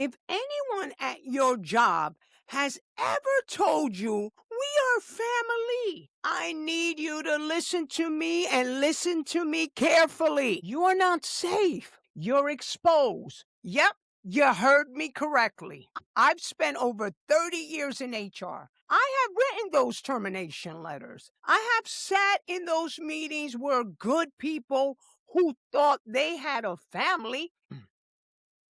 If anyone at your job has ever told you, we are family, I need you to listen to me and listen to me carefully. You're not safe. You're exposed. Yep, you heard me correctly. I've spent over 30 years in HR. I have written those termination letters. I have sat in those meetings where good people who thought they had a family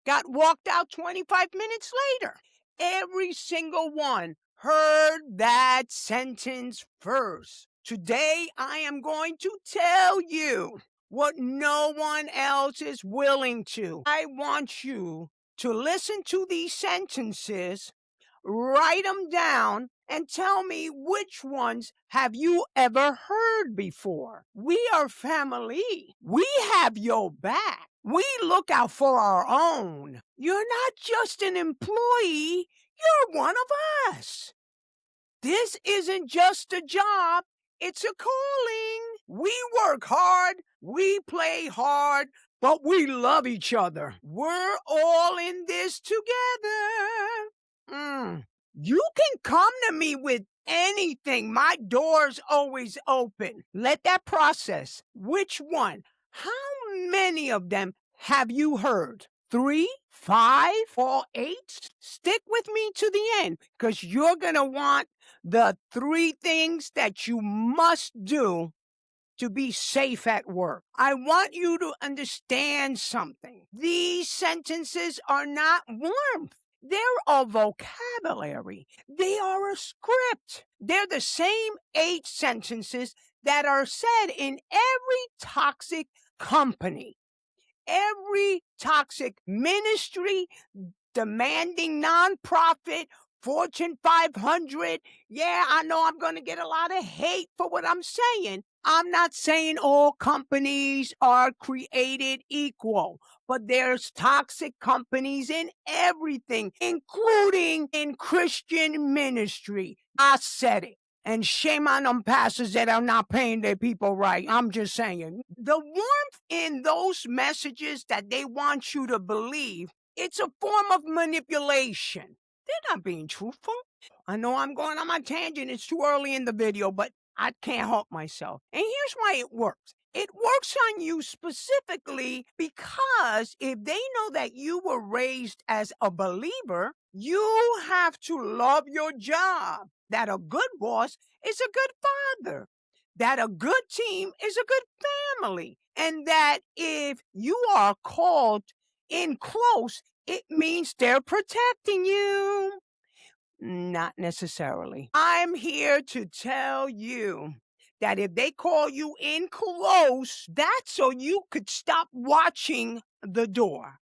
got walked out 25 minutes later. Every single one heard that sentence first. Today, I am going to tell you what no one else is willing to. I want you to listen to these sentences, write them down, and tell me which ones have you ever heard before. We are family. We have your back. We look out for our own. You're not just an employee, you're one of us. This isn't just a job, it's a calling. We work hard, we play hard, but we love each other. We're all in this together. You can come to me with anything. My door's always open. Let that process. Which one? How many of them have you heard? 3, 5, or 8? Stick with me to the end, because you're going to want the 3 things that you must do to be safe at work. I want you to understand something. These sentences are not warmth. They're a vocabulary. They are a script. They're the same 8 sentences that are said in every toxic company, every toxic ministry, demanding nonprofit, Fortune 500. Yeah, I know I'm going to get a lot of hate for what I'm saying. I'm not saying all companies are created equal, but there's toxic companies in everything, including in Christian ministry. I said it. And shame on them pastors that are not paying their people right. I'm just saying. The warmth in those messages that they want you to believe, it's a form of manipulation. They're not being truthful. I know I'm going on my tangent. It's too early in the video, but I can't help myself. And here's why it works. It works on you specifically because if they know that you were raised as a believer, you have to love your job. That a good boss is a good father. That a good team is a good family. And that if you are called in close, it means they're protecting you. Not necessarily. I'm here to tell you that if they call you in close, that's so you could stop watching the door.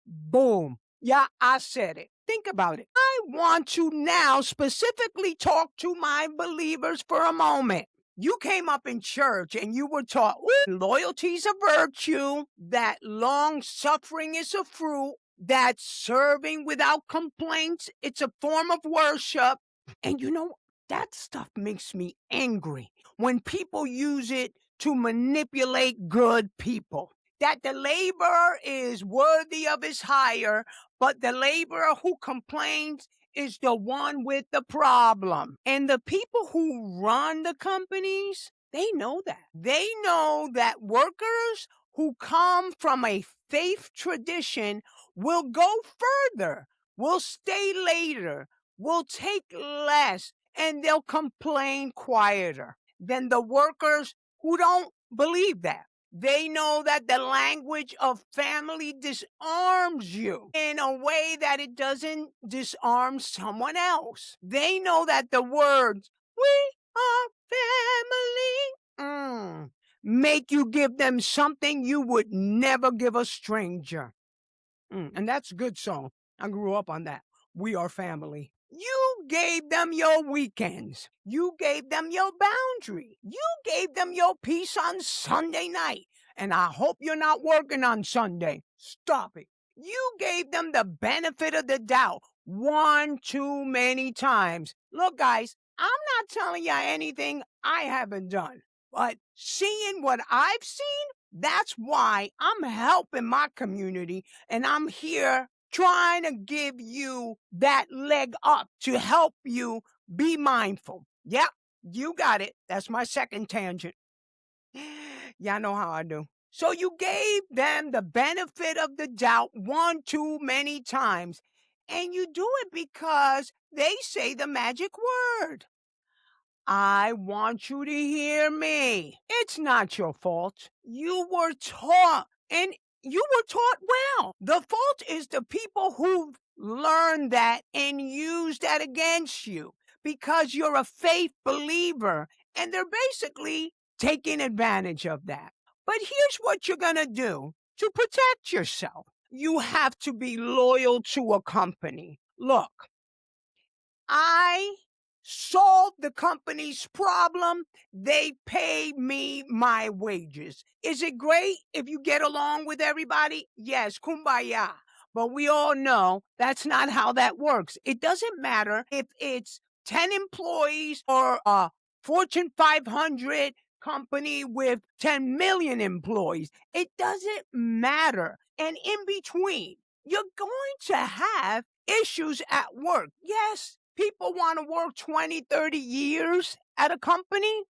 Boom. Yeah, I said it. Think about it. I want to now specifically talk to my believers for a moment. You came up in church and you were taught loyalty's a virtue, that long suffering is a fruit, that serving without complaints, it's a form of worship. And you know, that stuff makes me angry when people use it to manipulate good people. That the laborer is worthy of his hire, but the laborer who complains is the one with the problem. And the people who run the companies, they know that. They know that workers who come from a faith tradition will go further, will stay later, will take less, and they'll complain quieter than the workers who don't believe that. They know that the language of family disarms you in a way that it doesn't disarm someone else. They know that the words, we are family, make you give them something you would never give a stranger. And that's a good song. I grew up on that. We are family. You gave them your weekends. You gave them your boundary. You gave them your peace on Sunday night. And I hope you're not working on Sunday. Stop it. You gave them the benefit of the doubt one too many times. Look, guys, I'm not telling you anything I haven't done. But seeing what I've seen, that's why I'm helping my community and I'm here trying to give you that leg up to help you be mindful. Yep, you got it. That's my second tangent. Y'all know how I do. So you gave them the benefit of the doubt one too many times. And you do it because they say the magic word. I want you to hear me. It's not your fault. You were taught, and you were taught well. The fault is the people who've learned that and use that against you because you're a faith believer, and they're basically taking advantage of that. But here's what you're going to do to protect yourself. You have to be loyal to a company. Look, I solved the company's problem. They pay me my wages. Is it great if you get along with everybody? Yes, kumbaya. But we all know that's not how that works. It doesn't matter if it's 10 employees or a Fortune 500 company with 10 million employees. It doesn't matter. And in between, you're going to have issues at work. Yes, people want to work 20, 30 years at a company.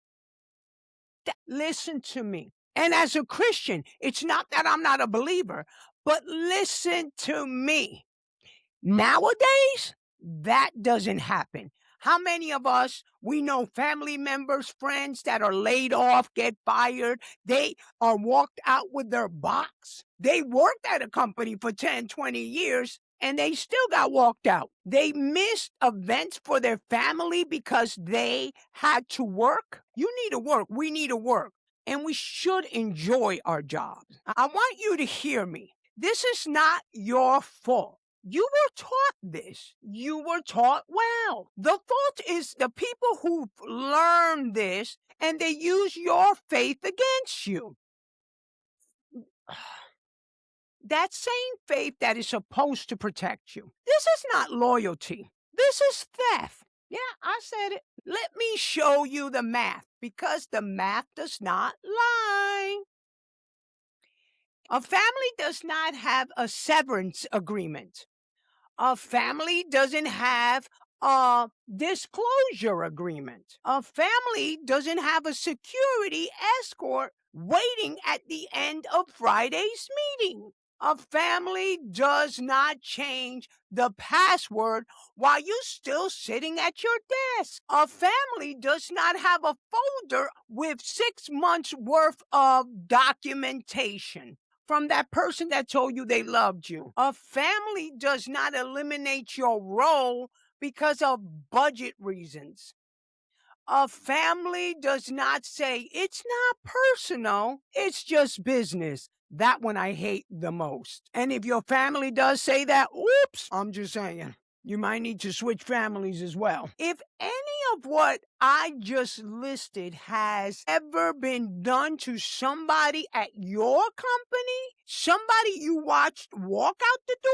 Listen to me. And as a Christian, it's not that I'm not a believer, but listen to me. Nowadays, that doesn't happen. How many of us, we know family members, friends that are laid off, get fired, they are walked out with their box. They worked at a company for 10, 20 years, and they still got walked out. They missed events for their family because they had to work. You need to work. We need to work. And we should enjoy our jobs. I want you to hear me. This is not your fault. You were taught this. You were taught well. The fault is the people who've learned this and they use your faith against you. That same faith that is supposed to protect you. This is not loyalty. This is theft. Yeah, I said it. Let me show you the math because the math does not lie. A family does not have a severance agreement. A family doesn't have a disclosure agreement. A family doesn't have a security escort waiting at the end of Friday's meeting. A family does not change the password while you're still sitting at your desk. A family does not have a folder with 6 months worth of documentation from that person that told you they loved you. A family does not eliminate your role because of budget reasons. A family does not say, it's not personal, it's just business. That one I hate the most. And if your family does say that, oops, I'm just saying, you might need to switch families as well. If any of what I just listed has ever been done to somebody at your company, somebody you watched walk out the door,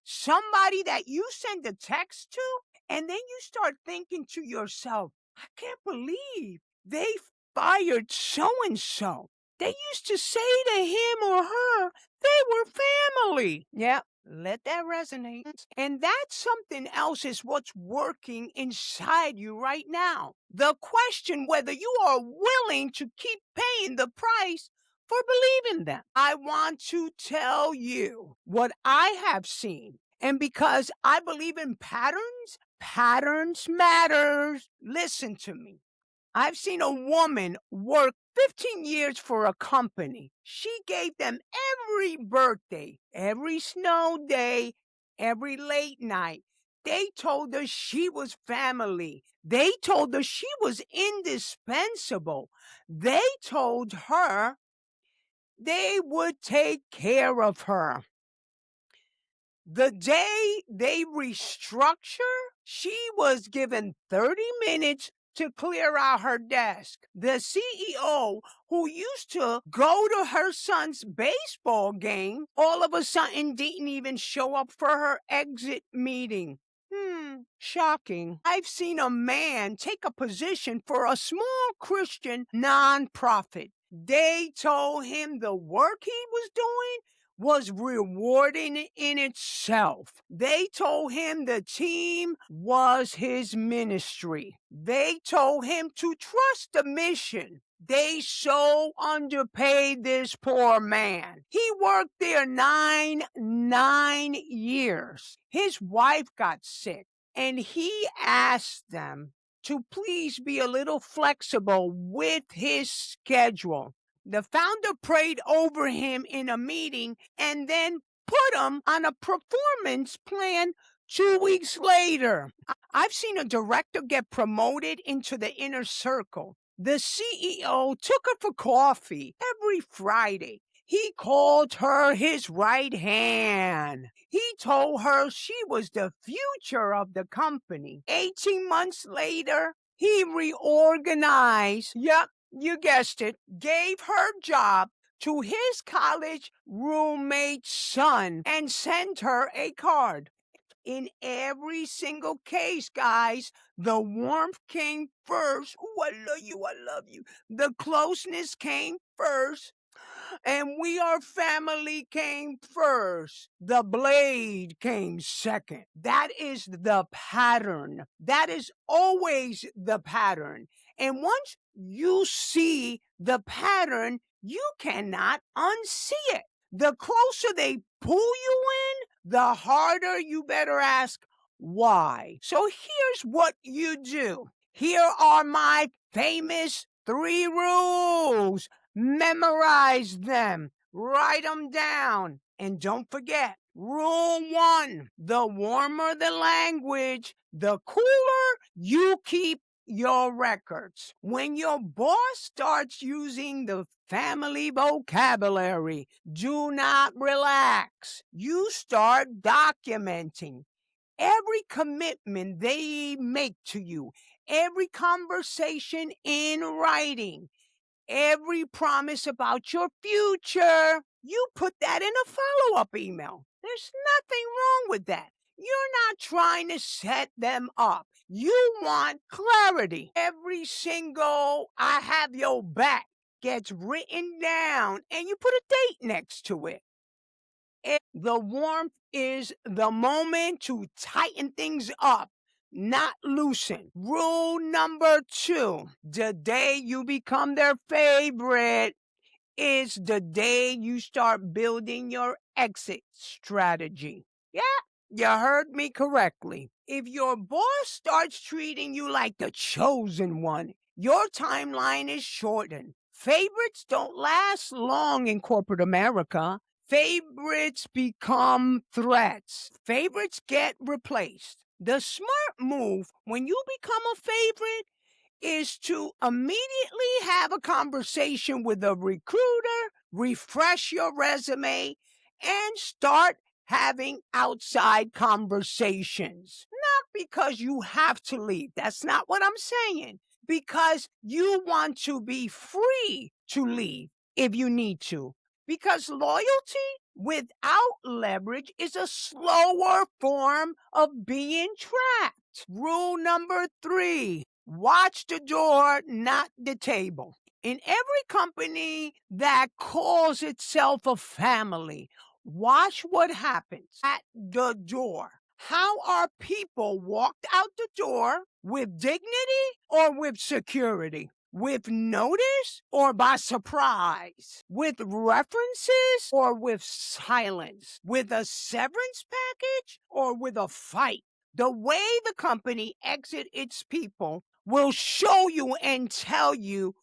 somebody that you send a text to, and then you start thinking to yourself, I can't believe they fired so-and-so. They used to say to him or her, they were family. Yeah, let that resonate. And that's something else is what's working inside you right now. The question whether you are willing to keep paying the price for believing them. I want to tell you what I have seen. And because I believe in patterns, patterns matters. Listen to me. I've seen a woman work 15 years for a company. She gave them every birthday, every snow day, every late night. They told her she was family. They told her she was indispensable. They told her they would take care of her. The day they restructure, she was given 30 minutes to clear out her desk. The CEO, who used to go to her son's baseball game, all of a sudden didn't even show up for her exit meeting. Shocking. I've seen a man take a position for a small Christian nonprofit. They told him the work he was doing was rewarding in itself. They told him the team was his ministry. They told him to trust the mission. They so underpaid this poor man. He worked there nine years. His wife got sick, and he asked them to please be a little flexible with his schedule. The founder prayed over him in a meeting and then put him on a performance plan 2 weeks later. I've seen a director get promoted into the inner circle. The CEO took her for coffee every Friday. He called her his right hand. He told her she was the future of the company. 18 months later, he reorganized. Yep, you guessed it, gave her job to his college roommate's son and sent her a card. In every single case, guys, the warmth came first. Ooh, I love you, I love you. The closeness came first. And we are family came first. The blade came second. That is the pattern. That is always the pattern. And once you see the pattern, you cannot unsee it. The closer they pull you in, the harder you better ask why. So here's what you do. Here are my famous 3 rules. Memorize them. Write them down. And don't forget, rule 1, the warmer the language, the cooler you keep your records. When your boss starts using the family vocabulary, do not relax. You start documenting every commitment they make to you, every conversation in writing, every promise about your future. You put that in a follow-up email. There's nothing wrong with that. You're not trying to set them up. You want clarity. Every single "I have your back" gets written down, and you put a date next to it. The warmth is the moment to tighten things up, not loosen. Rule number 2, the day you become their favorite is the day you start building your exit strategy. Yeah, you heard me correctly. If your boss starts treating you like the chosen one, your timeline is shortened. Favorites don't last long in corporate America. Favorites become threats. Favorites get replaced. The smart move when you become a favorite is to immediately have a conversation with a recruiter, refresh your resume, and start having outside conversations. Not because you have to leave. That's not what I'm saying. Because you want to be free to leave if you need to. Because loyalty without leverage is a slower form of being trapped. Rule number 3, watch the door, not the table. In every company that calls itself a family, watch what happens at the door. How are people walked out the door? With dignity or with security? With notice or by surprise? With references or with silence? With a severance package or with a fight? The way the company exits its people will show you and tell you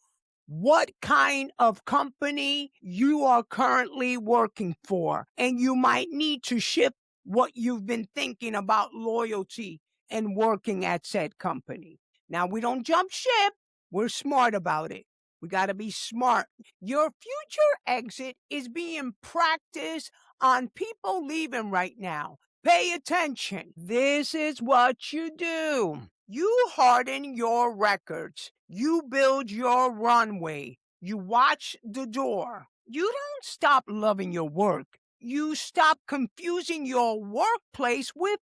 what kind of company you are currently working for. And you might need to shift what you've been thinking about loyalty and working at said company. Now, we don't jump ship. We're smart about it. We got to be smart. Your future exit is being practiced on people leaving right now. Pay attention. This is what you do. You harden your records. You build your runway. You watch the door. You don't stop loving your work. You stop confusing your workplace with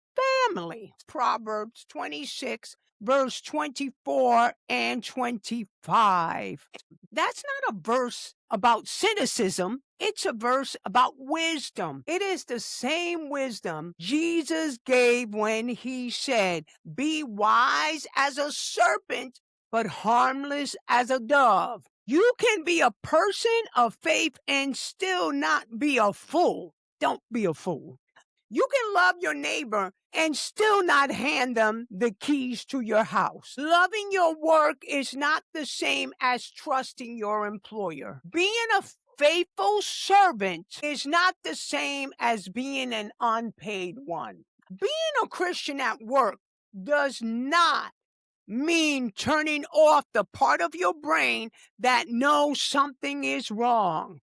family. Proverbs 26, verse 24 and 25. That's not a verse about cynicism. It's a verse about wisdom. It is the same wisdom Jesus gave when he said, "Be wise as a serpent, but harmless as a dove." You can be a person of faith and still not be a fool. Don't be a fool. You can love your neighbor and still not hand them the keys to your house. Loving your work is not the same as trusting your employer. Being a faithful servant is not the same as being an unpaid one. Being a Christian at work does not mean turning off the part of your brain that knows something is wrong.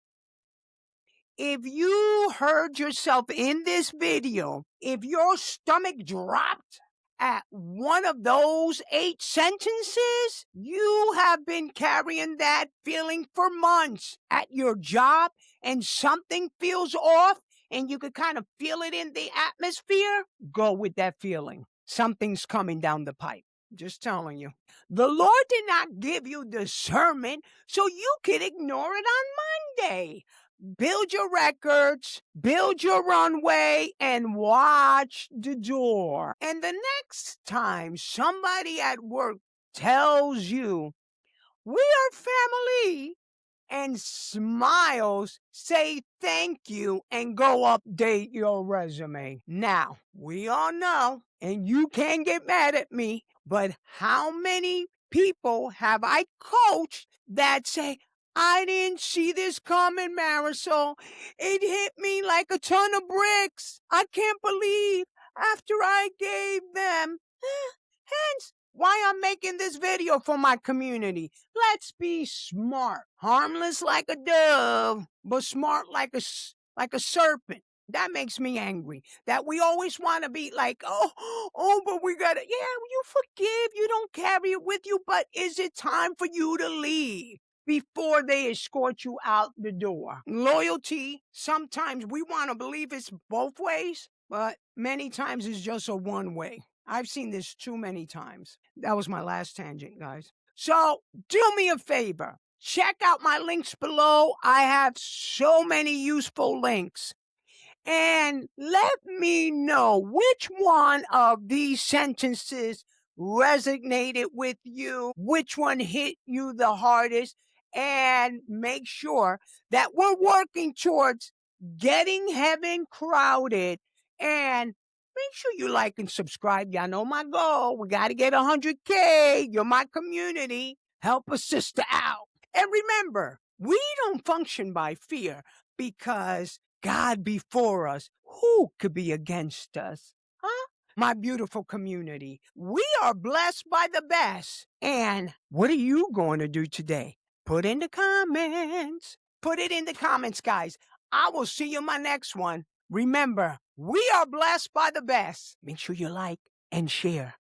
If you heard yourself in this video, if your stomach dropped at one of those 8 sentences, you have been carrying that feeling for months at your job and something feels off and you could kind of feel it in the atmosphere, go with that feeling. Something's coming down the pipe. Just telling you. The Lord did not give you discernment so you could ignore it on Monday. Build your records, build your runway, and watch the door. And the next time somebody at work tells you, "We are family," and smiles, say thank you and go update your resume. Now, we all know, and you can't get mad at me, but how many people have I coached that say, "I didn't see this coming, Marisol. It hit me like a ton of bricks. I can't believe after I gave them." Hence, why I'm making this video for my community. Let's be smart. Harmless like a dove, but smart like a serpent. That makes me angry. That we always want to be like, but we got to, you forgive, you don't carry it with you, but is it time for you to leave before they escort you out the door? Loyalty, sometimes we want to believe it's both ways, but many times it's just a one way. I've seen this too many times. That was my last tangent, guys. So do me a favor. Check out my links below. I have so many useful links. And let me know which one of these sentences resonated with you, which one hit you the hardest, and make sure that we're working towards getting heaven crowded. And make sure you like and subscribe. Y'all know my goal. We got to get 100K. You're my community. Help a sister out. And remember, we don't function by fear because God before us, who could be against us? Huh? My beautiful community, we are blessed by the best. And what are you going to do today? Put in the comments. Put it in the comments, guys. I will see you in my next one. Remember, we are blessed by the best. Make sure you like and share.